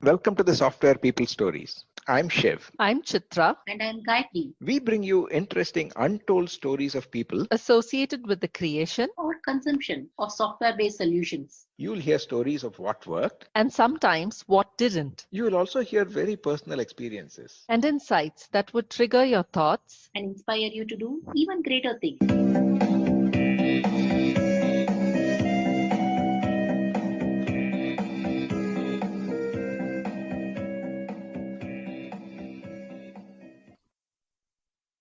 Welcome to the Software People Stories. I'm Shiv. I'm Chitra, And I'm Gayatri. We bring you interesting, untold stories of people. associated with the creation Or consumption of software-based solutions. You'll hear stories of what worked. and sometimes what didn't, You will also hear very personal experiences. and insights that would trigger your thoughts. And inspire you to do even greater things.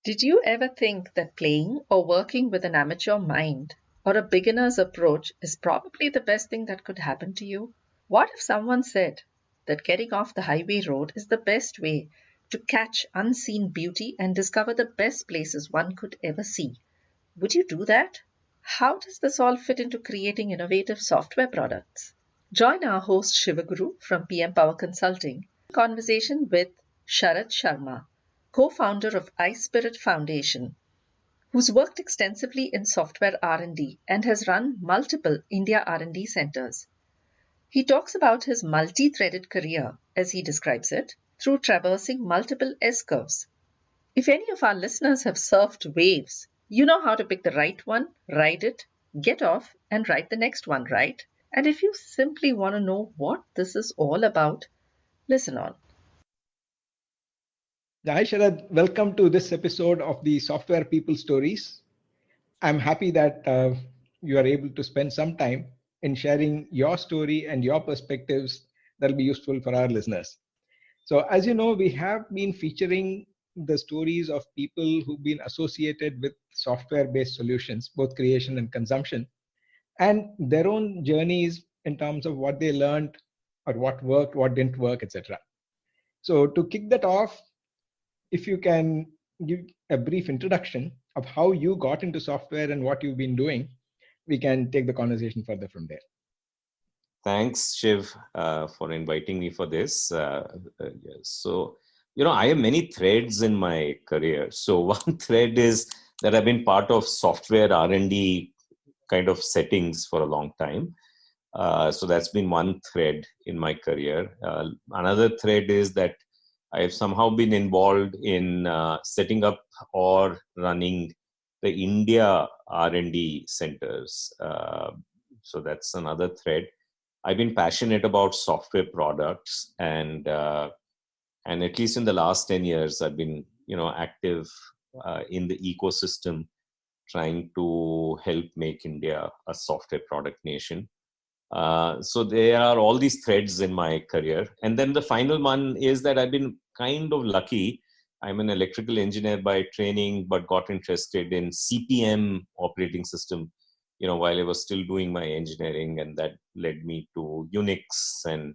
Did you ever think that playing or working with an amateur mind or a beginner's approach is probably the best thing that could happen to you? What if someone said that getting off the highway road is the best way to catch unseen beauty and discover the best places one could ever see? Would you do that? How does this all fit into creating innovative software products? Join our host Sivaguru from PM Power Consulting in conversation with Sharad Sharma, co-founder of iSpirit Foundation, who's worked extensively in software R&D and has run multiple India R&D centers. He talks about his multi-threaded career, as he describes it, through traversing multiple S-curves. If any of our listeners have surfed waves, you know how to pick the right one, ride it, get off, and ride the next one, right? And if you simply want to know what this is all about, listen on. Hi, Sharad. Welcome to this episode of the Software People Stories. I'm happy that you are able to spend some time in sharing your story and your perspectives that will be useful for our listeners. So, as you know, we have been featuring the stories of people who've been associated with software-based solutions, both creation and consumption, and their own journeys in terms of what they learned or what worked, what didn't work, etc. So, to kick that off, if you can give a brief introduction of how you got into software and what you've been doing, we can take the conversation further from there. Thanks, Shiv, for inviting me for this. So, I have many threads in my career. So one thread is that I've been part of software R&D kind of settings for a long time. So that's been one thread in my career. Another thread is that I've somehow been involved in setting up or running the India R&D centers. So that's another thread. I've been passionate about software products, and at least in the last 10 years, I've been active in the ecosystem, trying to help make India a software product nation. So there are all these threads in my career. And then the final one is that I've been kind of lucky. I'm an electrical engineer by training, but got interested in CPM operating system, while I was still doing my engineering, and that led me to Unix and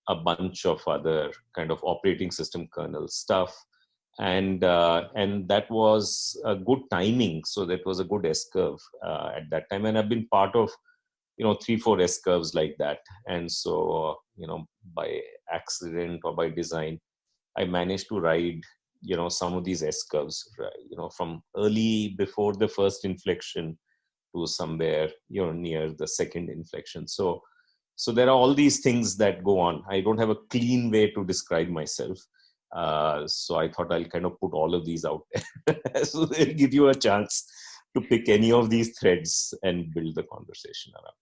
a bunch of other kind of operating system kernel stuff. And that was a good timing. So that was a good S-curve at that time. And I've been part of 3-4 S-curves like that. And so, by accident or by design, I managed to ride, some of these S-curves, from early before the first inflection to somewhere, near the second inflection. So there are all these things that go on. I don't have a clean way to describe myself. So I thought I'll kind of put all of these out there. So they'll give you a chance to pick any of these threads and build the conversation around.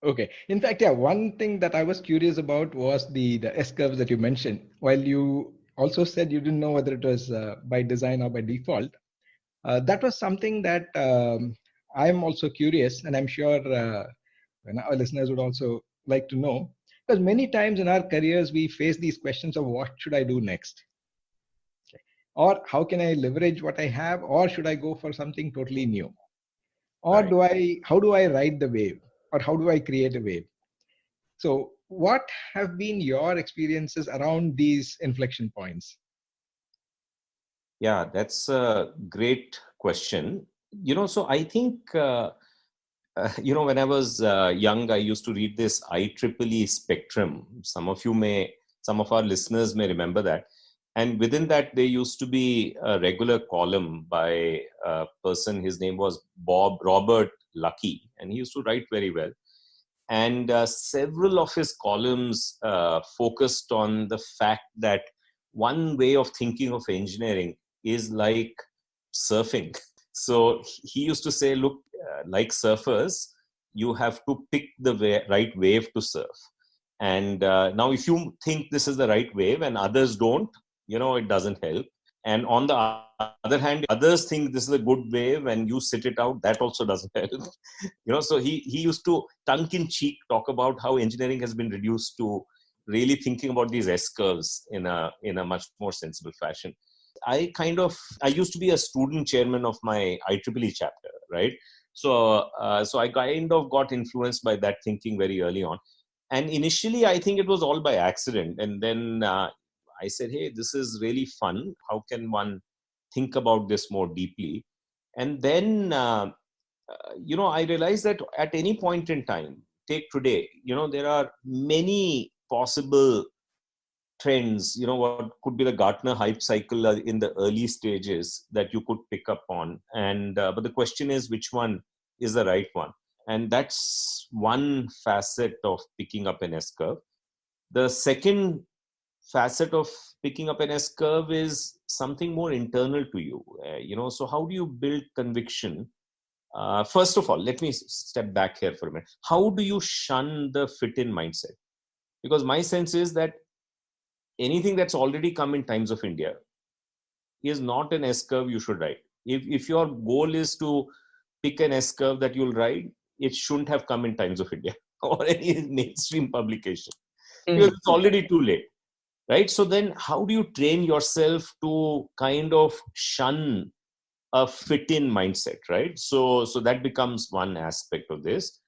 Okay. In fact, one thing that I was curious about was the S-curves that you mentioned. While you also said you didn't know whether it was by design or by default, that was something that I'm also curious, and I'm sure our listeners would also like to know, because many times in our careers, we face these questions of what should I do next? Okay. Or how can I leverage what I have? Or should I go for something totally new? Or how do I ride the wave? Or how do I create a wave? So what have been your experiences around these inflection points? Yeah, that's a great question. So I think, when I was young, I used to read this IEEE Spectrum. Some of our listeners may remember that. And within that, there used to be a regular column by a person. His name was Robert Lucky, and he used to write very well. And several of his columns focused on the fact that one way of thinking of engineering is like surfing. So he used to say, look, like surfers, you have to pick the right wave to surf. And now if you think this is the right wave and others don't, it doesn't help. And on the other hand, others think this is a good wave and you sit it out, that also doesn't help. So he used to tongue-in-cheek talk about how engineering has been reduced to really thinking about these S-curves in a much more sensible fashion. I used to be a student chairman of my IEEE chapter, right? So I kind of got influenced by that thinking very early on. And initially, I think it was all by accident. And then I said, hey, this is really fun. How can one think about this more deeply? And then, I realized that at any point in time, take today, there are many possible trends, what could be the Gartner hype cycle in the early stages that you could pick up on. And but the question is, which one is the right one? And that's one facet of picking up an S-curve. The second facet of picking up an S-curve is something more internal to you. So how do you build conviction? First of all, let me step back here for a minute. How do you shun the fit-in mindset? Because my sense is that anything that's already come in Times of India is not an S-curve you should ride. If your goal is to pick an S-curve that you'll ride, it shouldn't have come in Times of India or any mainstream publication because it's already too late, right? So then how do you train yourself to kind of shun a fit-in mindset, right? So that becomes one aspect of this.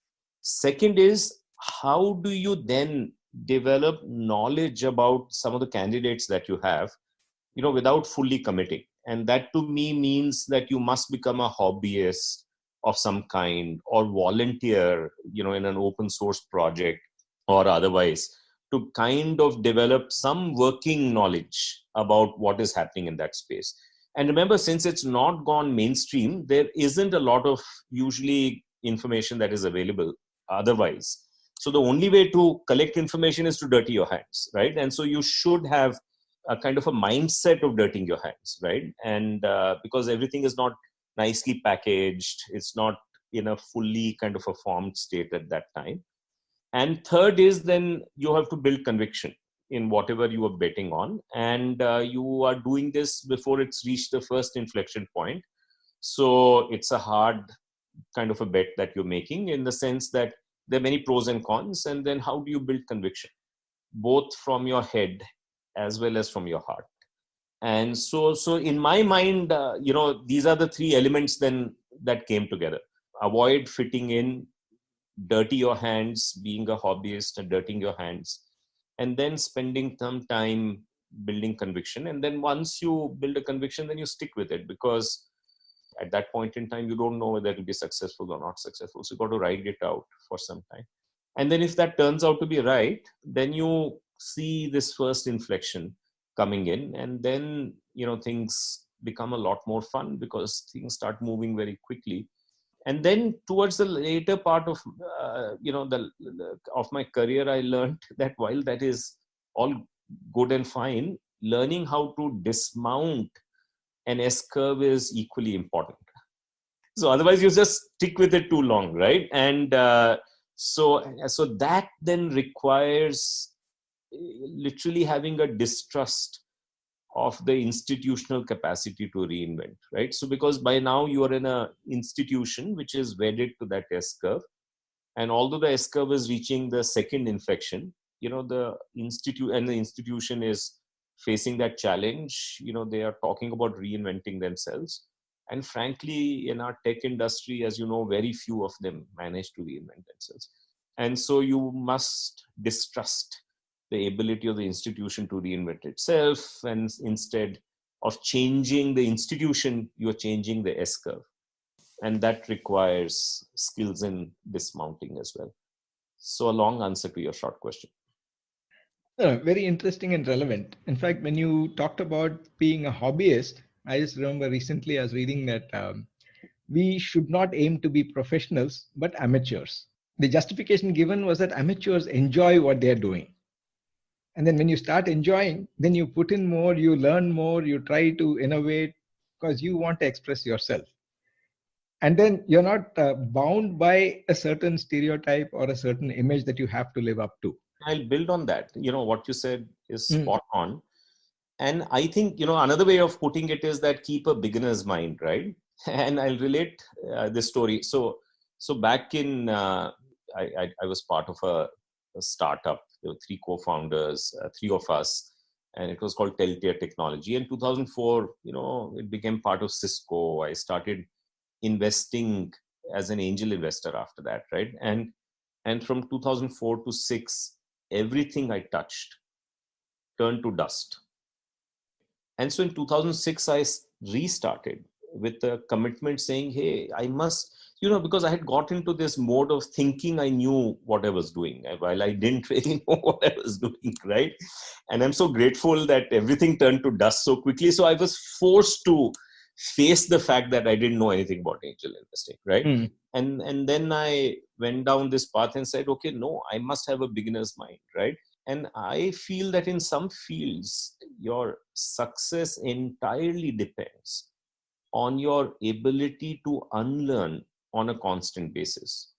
Second is, how do you then develop knowledge about some of the candidates that you have, without fully committing? And that to me means that you must become a hobbyist of some kind or volunteer, in an open source project or otherwise to kind of develop some working knowledge about what is happening in that space. And remember, since it's not gone mainstream, there isn't a lot of usually information that is available otherwise. So the only way to collect information is to dirty your hands, right? And so you should have a kind of a mindset of dirtying your hands, right? And because everything is not nicely packaged, it's not in a fully kind of a formed state at that time. And third is then you have to build conviction in whatever you are betting on. And you are doing this before it's reached the first inflection point. So it's a hard kind of a bet that you're making, in the sense that there are many pros and cons. And then how do you build conviction, both from your head as well as from your heart? And so in my mind, these are the three elements then that came together. Avoid fitting in, dirty your hands, being a hobbyist and dirtying your hands, and then spending some time building conviction. And then once you build a conviction, then you stick with it, because at that point in time, you don't know whether it will be successful or not successful. So you've got to ride it out for some time. And then if that turns out to be right, then you see this first inflection coming in, and then things become a lot more fun because things start moving very quickly. And then towards the later part of of my career, I learned that while that is all good and fine, learning how to dismount an S-curve is equally important. So otherwise you just stick with it too long, right? And so that then requires literally having a distrust of the institutional capacity to reinvent, right? So because by now you are in an institution which is wedded to that S-curve, and although the S-curve is reaching the second inflection, the institution is facing that challenge. They are talking about reinventing themselves, and frankly, in our tech industry, as you know, very few of them manage to reinvent themselves. And so you must distrust the ability of the institution to reinvent itself, and instead of changing the institution, you are changing the S-curve. And that requires skills in dismounting as well. So a long answer to your short question. Very interesting and relevant. In fact, when you talked about being a hobbyist, I just remember recently I was reading that we should not aim to be professionals, but amateurs. the justification given was that amateurs enjoy what they're doing. And then when you start enjoying, then you put in more, you learn more, you try to innovate because you want to express yourself. And then you're not bound by a certain stereotype or a certain image that you have to live up to. I'll build on that. What you said is Mm. spot on. And I think, another way of putting it is that keep a beginner's mind, right? And I'll relate this story. So back in, I was part of a startup. There were 3 co-founders, 3 of us, and it was called Teltier Technologies. In 2004, it became part of Cisco. I started investing as an angel investor after that, right? And from 2004 to 6, everything I touched turned to dust. And so in 2006, I restarted with a commitment saying, hey, I must, because I had got into this mode of thinking I knew what I was doing while I didn't really know what I was doing, right? And I'm so grateful that everything turned to dust so quickly. So I was forced to face the fact that I didn't know anything about angel investing, right? Mm. And then I went down this path and said, okay, no, I must have a beginner's mind, right? And I feel that in some fields, your success entirely depends on your ability to unlearn on a constant basis.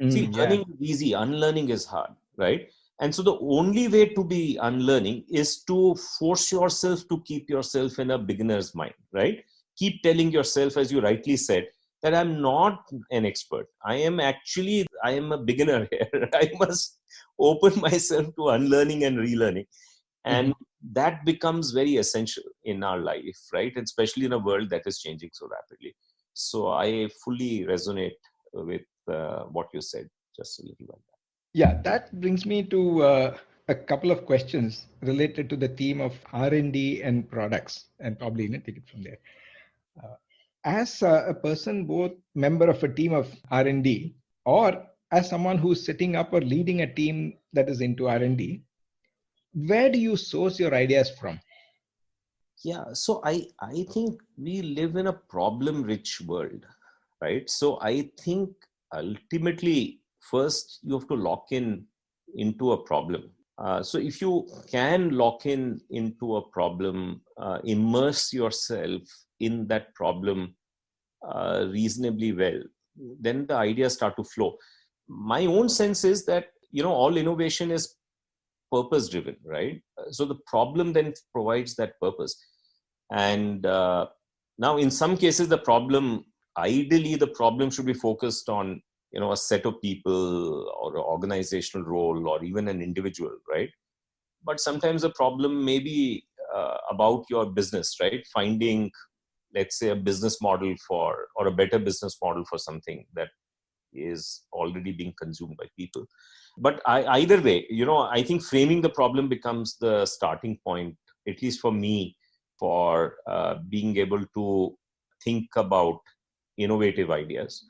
See, learning is easy, unlearning is hard, right? And so the only way to be unlearning is to force yourself to keep yourself in a beginner's mind, right? Keep telling yourself, as you rightly said, that I'm not an expert. I am a beginner here. I must open myself to unlearning and relearning. And that becomes very essential in our life, right? Especially in a world that is changing so rapidly. So I fully resonate with what you said just a little while back. Yeah, that brings me to a couple of questions related to the theme of R&D and products, and probably take it from there. As a person, both member of a team of R&D, or as someone who's setting up or leading a team that is into R&D, where do you source your ideas from? Yeah, so I think we live in a problem-rich world, right? So I think ultimately, first you have to lock into a problem. So if you can lock into a problem, immerse yourself in that problem reasonably well, then the ideas start to flow. My own sense is that, all innovation is purpose driven, right? So the problem then provides that purpose. And now in some cases, ideally the problem should be focused on, a set of people or an organizational role or even an individual, right? But sometimes the problem may be about your business, right? Finding, let's say, a business model or a better business model for something that is already being consumed by people. But either way, I think framing the problem becomes the starting point, at least for me, for being able to think about innovative ideas.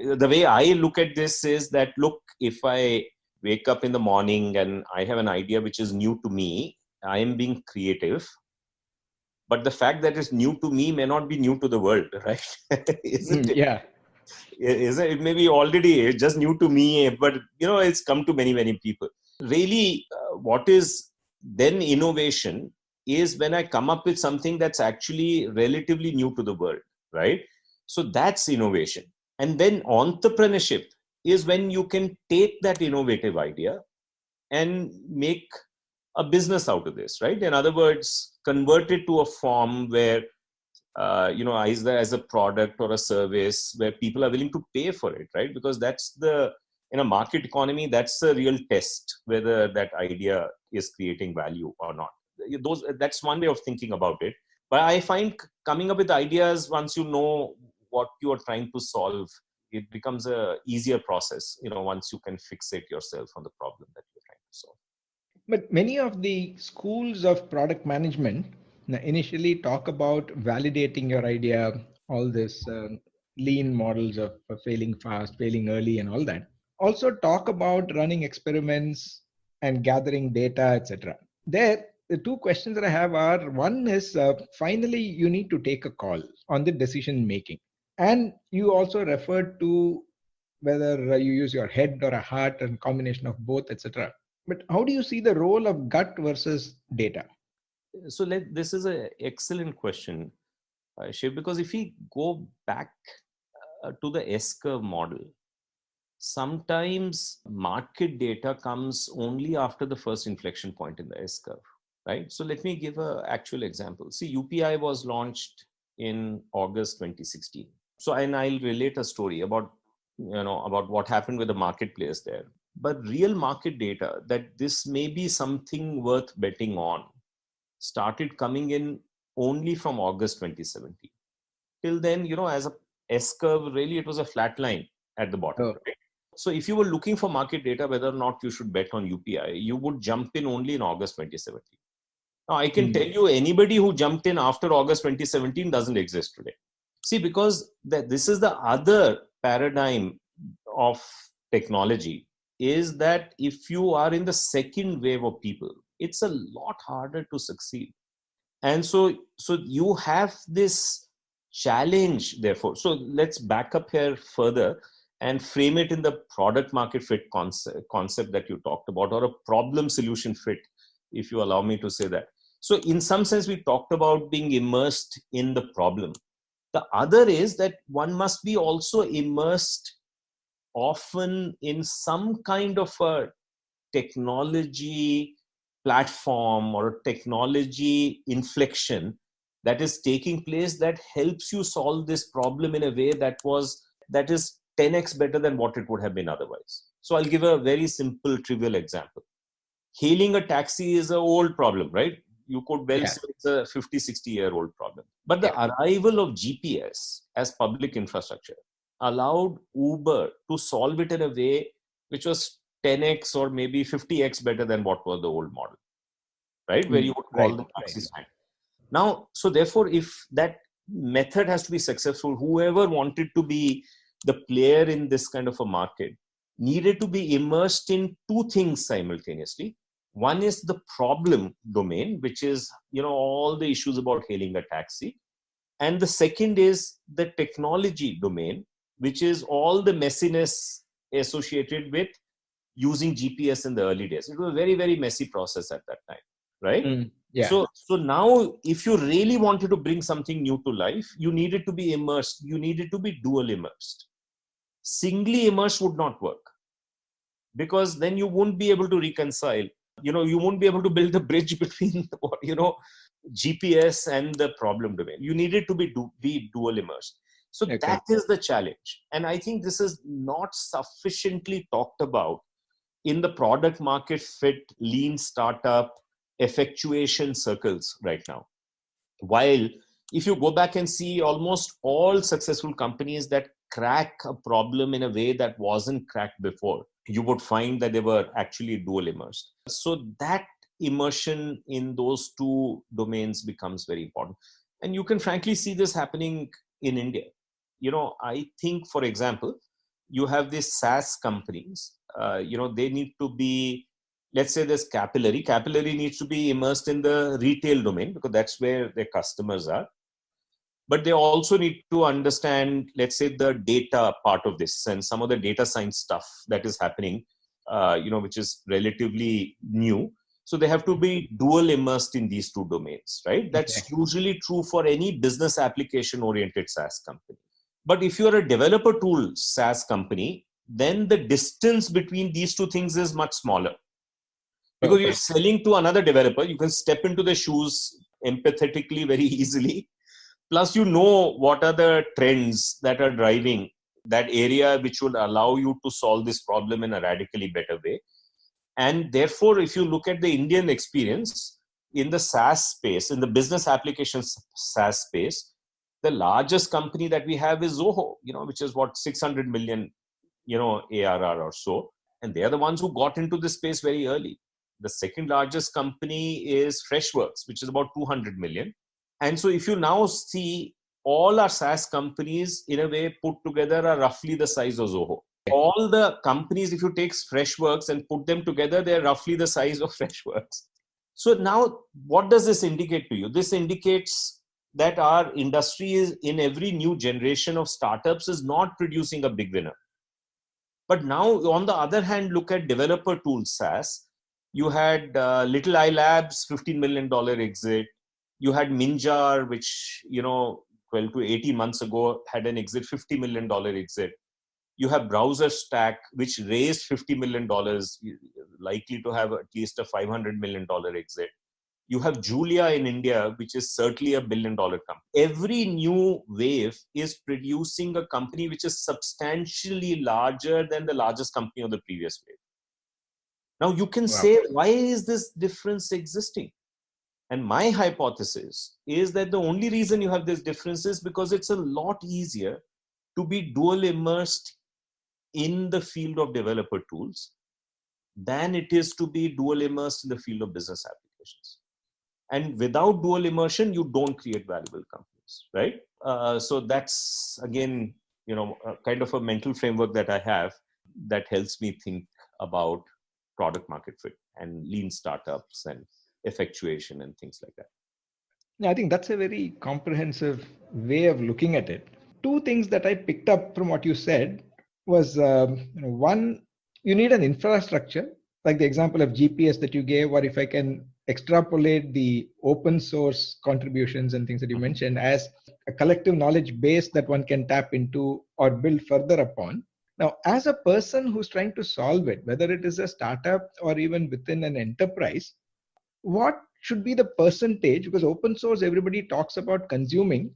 The way I look at this is that, look, if I wake up in the morning and I have an idea which is new to me, I am being creative. But the fact that it's new to me may not be new to the world, right? Isn't it? Yeah. It may be already just new to me, but it's come to many, many people. Really, what is then innovation is when I come up with something that's actually relatively new to the world, right? So that's innovation. And then entrepreneurship is when you can take that innovative idea and make a business out of this, right? In other words, convert it to a form where either as a product or a service where people are willing to pay for it, right? Because that's in a market economy, that's a real test whether that idea is creating value or not. That's one way of thinking about it. But I find coming up with ideas, once you know what you are trying to solve, it becomes a easier process, once you can fixate yourself on the problem that you're trying to solve. But many of the schools of product management initially talk about validating your idea, all this lean models of failing fast, failing early, and all that. Also talk about running experiments and gathering data, etc. There, the 2 questions that I have are, one is finally you need to take a call on the decision making. And you also referred to whether you use your head or a heart and combination of both, etc. But how do you see the role of gut versus data? So this is an excellent question, Shiv, because if we go back to the S-curve model, sometimes market data comes only after the first inflection point in the S-curve, right? So let me give an actual example. See, UPI was launched in August 2016. So, and I'll relate a story about what happened with the marketplace there. But real market data that this may be something worth betting on started coming in only from August 2017. Till then, as a S-curve, really it was a flat line at the bottom. Oh. Right? So if you were looking for market data, whether or not you should bet on UPI, you would jump in only in August 2017. Now, I can tell you anybody who jumped in after August 2017 doesn't exist today. See, because this is the other paradigm of technology, is that if you are in the second wave of people, it's a lot harder to succeed. And so you have this challenge, therefore. So let's back up here further and frame it in the product market fit concept that you talked about, or a problem solution fit, if you allow me to say that. So in some sense, we talked about being immersed in the problem. The other is that one must be also immersed often in some kind of a technology platform or a technology inflection that is taking place that helps you solve this problem in a way that is 10x better than what it would have been otherwise. So I'll give a very simple, trivial example. Hailing a taxi is an old problem, right? You could well say it's a 50, 60-year-old problem. But the arrival of GPS as public infrastructure allowed Uber to solve it in a way which was 10x or maybe 50x better than what was the old model, right? Where you would call the taxi stand. Now, so therefore, if that method has to be successful, whoever wanted to be the player in this kind of a market needed to be immersed in two things simultaneously. One is the problem domain, which is, all the issues about hailing a taxi. And the second is the technology domain, which is all the messiness associated with using GPS in the early days. It was a very, very messy process at that time, right? So now, if you really wanted to bring something new to life, you needed to be immersed. You needed to be dual immersed. Singly immersed would not work, because then you won't be able to reconcile. You won't be able to build a bridge between, GPS and the problem domain. You needed to be dual immersed. So that is the challenge. And I think this is not sufficiently talked about in the product market fit, lean startup, effectuation circles right now. While if you go back and see almost all successful companies that crack a problem in a way that wasn't cracked before, you would find that they were actually dual immersed. So that immersion in those two domains becomes very important. And you can frankly see this happening in India. I think, for example, you have these SaaS companies, they need to be, let's say there's Capillary. Capillary needs to be immersed in the retail domain because that's where their customers are. But they also need to understand, let's say, the data part of this and some of the data science stuff that is happening, which is relatively new. So they have to be dual immersed in these two domains, right? That's usually true for any business application oriented SaaS company. But if you're a developer tool SaaS company, then the distance between these two things is much smaller. Because you're selling to another developer, you can step into the shoes empathetically very easily. Plus, what are the trends that are driving that area, which would allow you to solve this problem in a radically better way. And therefore, if you look at the Indian experience in the SaaS space, in the business applications SaaS space, the largest company that we have is Zoho, which is 600 million, ARR or so. And they are the ones who got into this space very early. The second largest company is Freshworks, which is about 200 million. And so if you now see all our SaaS companies in a way put together are roughly the size of Zoho. All the companies, if you take Freshworks and put them together, they're roughly the size of Freshworks. So now what does this indicate to you? This indicates that our industry is in every new generation of startups is not producing a big winner. But now, on the other hand, look at developer tools SaaS. You had Little Eye Labs, $15 million exit. You had Minjar, which, 12 to 18 months ago had an exit, $50 million exit. You have Browser Stack, which raised $50 million, likely to have at least a $500 million exit. You have Julia in India, which is certainly a $1 billion company. Every new wave is producing a company which is substantially larger than the largest company of the previous wave. Now you can say, why is this difference existing? And my hypothesis is that the only reason you have this difference is because it's a lot easier to be dual immersed in the field of developer tools than it is to be dual immersed in the field of business applications. And without dual immersion, you don't create valuable companies, right? So that's, again, kind of a mental framework that I have that helps me think about product market fit and lean startups and effectuation and things like that. Yeah, I think that's a very comprehensive way of looking at it. Two things that I picked up from what you said was, one, you need an infrastructure, like the example of GPS that you gave, or if I can extrapolate the open source contributions and things that you mentioned as a collective knowledge base that one can tap into or build further upon. Now, as a person who's trying to solve it, whether it is a startup or even within an enterprise, what should be the percentage? Because open source, everybody talks about consuming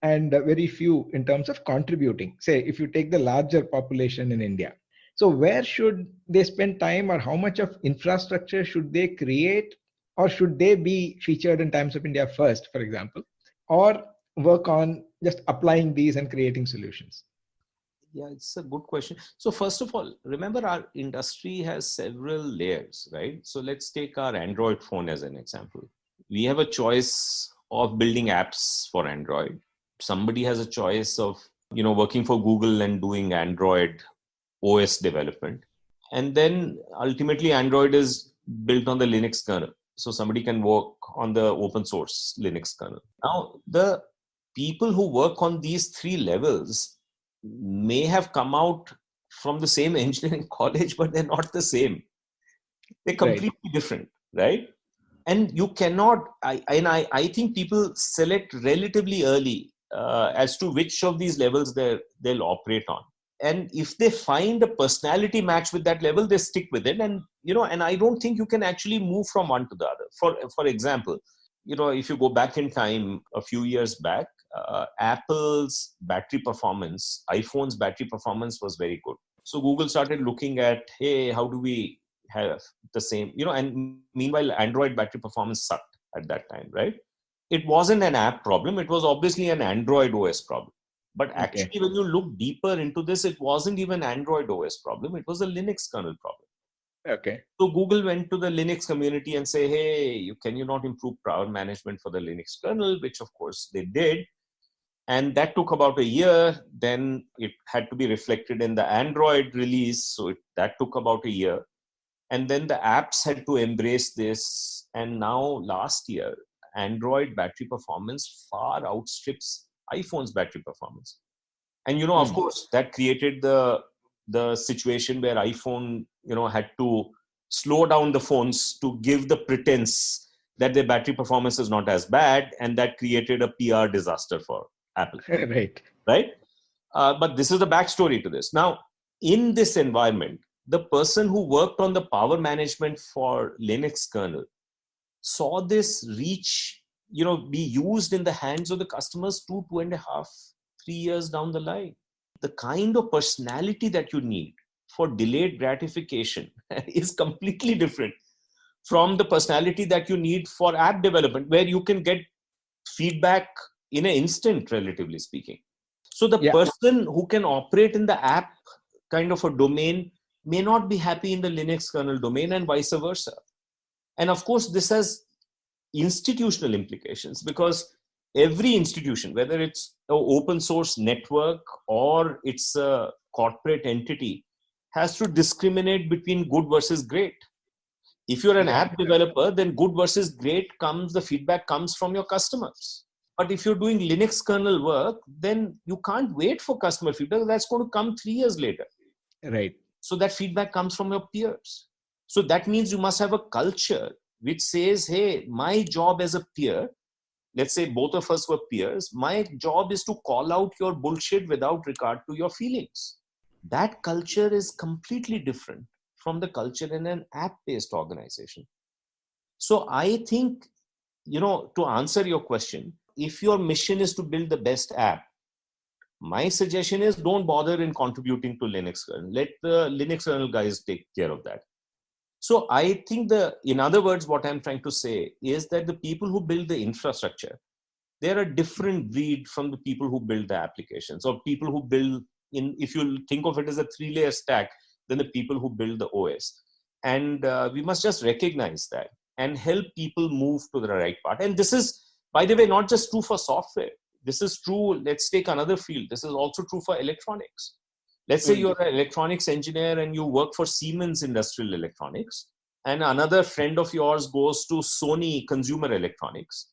and very few in terms of contributing. Say, if you take the larger population in India. So where should they spend time, or how much of infrastructure should they create, or should they be featured in Times of India first, for example, or work on just applying these and creating solutions? Yeah, it's a good question. So first of all, remember our industry has several layers, right? So let's take our Android phone as an example. We have a choice of building apps for Android. Somebody has a choice of, working for Google and doing Android OS development. And then ultimately Android is built on the Linux kernel. So somebody can work on the open source Linux kernel. Now, the people who work on these three levels may have come out from the same engineering college, but they're not the same. They're completely different, right? And you cannot, I think people select relatively early as to which of these levels they'll operate on. And if they find a personality match with that level, they stick with it. And, and I don't think you can actually move from one to the other. For example, if you go back in time, a few years back, Apple's battery performance, iPhone's battery performance was very good. So Google started looking at, hey, how do we have the same, and meanwhile, Android battery performance sucked at that time, right? It wasn't an app problem. It was obviously an Android OS problem. But actually, when you look deeper into this, it wasn't even Android OS problem. It was a Linux kernel problem. Okay. So Google went to the Linux community and say, hey, can you not improve power management for the Linux kernel? Which of course they did. And that took about a year. Then it had to be reflected in the Android release. So that took about a year. And then the apps had to embrace this. And now last year, Android battery performance far outstrips iPhone's battery performance. And, of course, that created the situation where iPhone, had to slow down the phones to give the pretense that their battery performance is not as bad. And that created a PR disaster for Apple. Right. But this is the backstory to this. Now, in this environment, the person who worked on the power management for Linux kernel saw this reach, be used in the hands of the customers 2.5, 3 years down the line. The kind of personality that you need for delayed gratification is completely different from the personality that you need for app development, where you can get feedback in an instant, relatively speaking. So the person who can operate in the app kind of a domain may not be happy in the Linux kernel domain, and vice versa. And of course, this has institutional implications, because every institution, whether it's an open source network or it's a corporate entity, has to discriminate between good versus great. If you're an app developer, then good versus great the feedback comes from your customers. But if you're doing Linux kernel work, then you can't wait for customer feedback. That's going to come 3 years later. Right. So that feedback comes from your peers. So that means you must have a culture which says, hey, my job as a peer, let's say both of us were peers, my job is to call out your bullshit without regard to your feelings. That culture is completely different from the culture in an app-based organization. So I think, to answer your question, if your mission is to build the best app, my suggestion is don't bother in contributing to Linux kernel. Let the Linux kernel guys take care of that. So I think in other words, what I'm trying to say is that the people who build the infrastructure, they're a different breed from the people who build the applications, or people who build if you think of it as a 3-layer stack, than the people who build the OS. And we must just recognize that and help people move to the right path. And this is, by the way, not just true for software. This is true. Let's take another field. This is also true for electronics. Let's say you're an electronics engineer and you work for Siemens Industrial Electronics, and another friend of yours goes to Sony Consumer Electronics.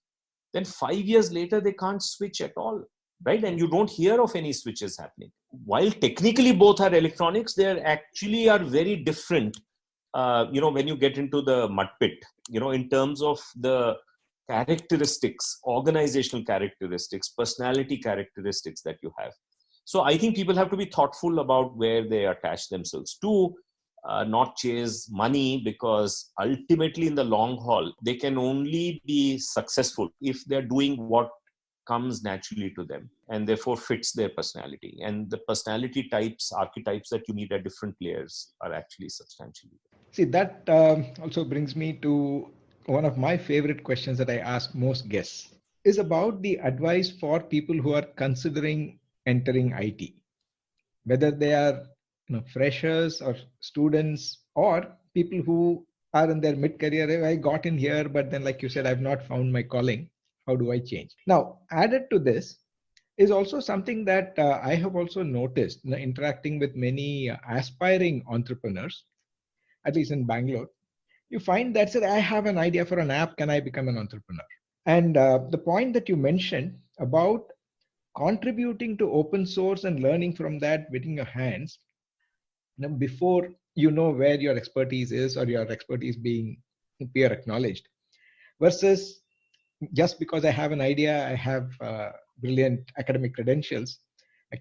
Then 5 years later, they can't switch at all, right? And you don't hear of any switches happening. While technically both are electronics, they actually are very different, when you get into the mud pit, in terms of the characteristics, organizational characteristics, personality characteristics that you have. So I think people have to be thoughtful about where they attach themselves to, not chase money, because ultimately in the long haul, they can only be successful if they're doing what comes naturally to them and therefore fits their personality. And the personality types, archetypes that you need at different layers are actually substantially. See, that also brings me to one of my favorite questions that I ask most guests, is about the advice for people who are considering entering IT, whether they are freshers or students, or people who are in their mid-career. I got in here, but then, like you said, I've not found my calling. How do I change? Now, added to this is also something that I have also noticed interacting with many aspiring entrepreneurs, at least in Bangalore. You find that, said, I have an idea for an app. Can I become an entrepreneur? And the point that you mentioned about contributing to open source and learning from that, within your hands, before you know where your expertise is, or your expertise being peer acknowledged, versus just because I have an idea, I have brilliant academic credentials,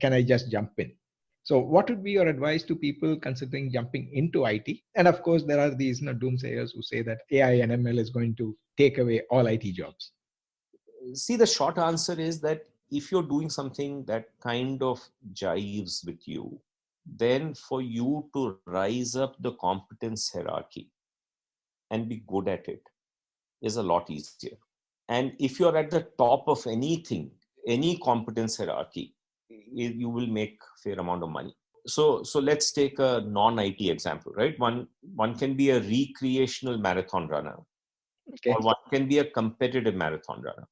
can I just jump in? So what would be your advice to people considering jumping into IT? And of course, there are these doomsayers who say that AI and ML is going to take away all IT jobs. See, the short answer is that if you're doing something that kind of jives with you, then for you to rise up the competence hierarchy and be good at it is a lot easier. And if you're at the top of anything, any competence hierarchy, you will make a fair amount of money. So let's take a non-IT example, right? One can be a recreational marathon runner, okay, or one can be a competitive marathon runner.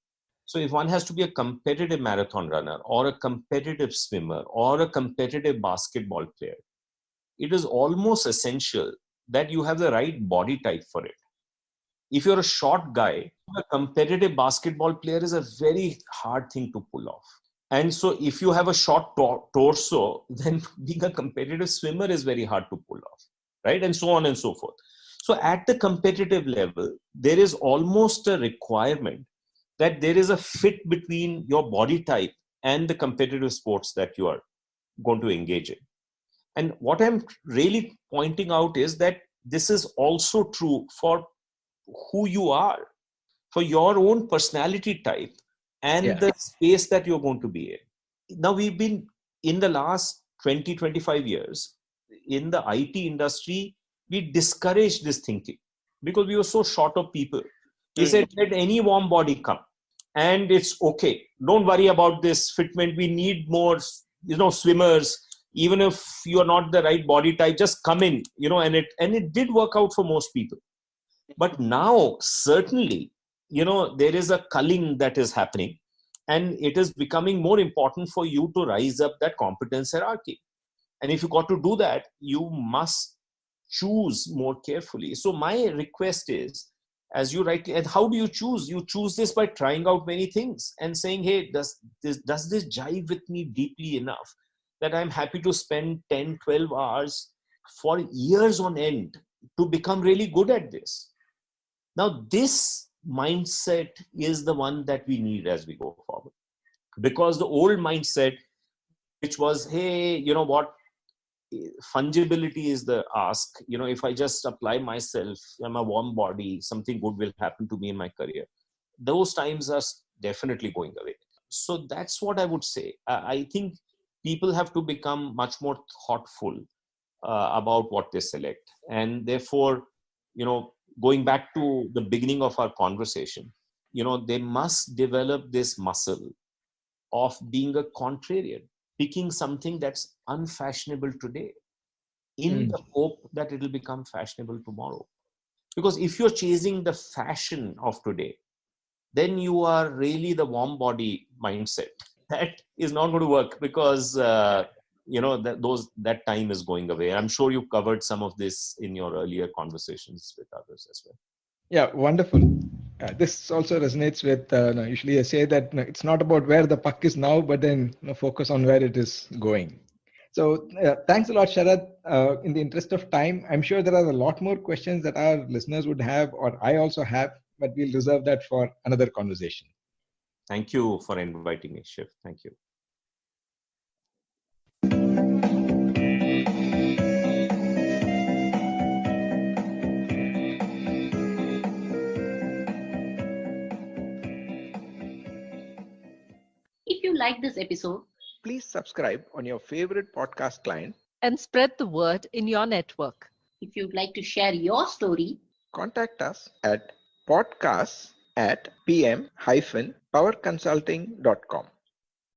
So if one has to be a competitive marathon runner, or a competitive swimmer, or a competitive basketball player, it is almost essential that you have the right body type for it. If you're a short guy, a competitive basketball player is a very hard thing to pull off. And so if you have a short torso, then being a competitive swimmer is very hard to pull off, right? And so on and so forth. So at the competitive level, there is almost a requirement that there is a fit between your body type and the competitive sports that you are going to engage in. And what I'm really pointing out is that this is also true for who you are, for your own personality type and the space that you're going to be in. Now, we've been in the last 20, 25 years in the IT industry, we discouraged this thinking because we were so short of people. We said, let any warm body come and it's okay. Don't worry about this fitment. We need more, swimmers. Even if you're not the right body type, just come in, and it did work out for most people. But now, certainly, there is a culling that is happening, and it is becoming more important for you to rise up that competence hierarchy. And if you got to do that, you must choose more carefully. So my request is, as you rightly, and how do you choose? You choose this by trying out many things and saying, hey, does this jive with me deeply enough that I'm happy to spend 10, 12 hours for years on end to become really good at this. Now, this mindset is the one that we need as we go forward. Because the old mindset, which was, hey, you know what, fungibility is the ask. You know, if I just apply myself, I'm a warm body, something good will happen to me in my career. Those times are definitely going away. So that's what I would say. I think people have to become much more thoughtful about what they select. And therefore, you know, going back to the beginning of our conversation, you know, they must develop this muscle of being a contrarian, picking something that's unfashionable today in the hope that it will become fashionable tomorrow. Because if you're chasing the fashion of today, then you are really the warm body mindset. That is not going to work because, you know, that time is going away. I'm sure you covered some of this in your earlier conversations with others as well. Yeah, wonderful. This also resonates with, usually I say that it's not about where the puck is now, but then focus on where it is going. So thanks a lot, Sharad. In the interest of time, I'm sure there are a lot more questions that our listeners would have, or I also have, but we'll reserve that for another conversation. Thank you for inviting me, Shiv. Thank you. If you like this episode, Please subscribe on your favorite podcast client And spread the word in your network. if you'd like to share your story, contact us at podcasts@pm-powerconsulting.com.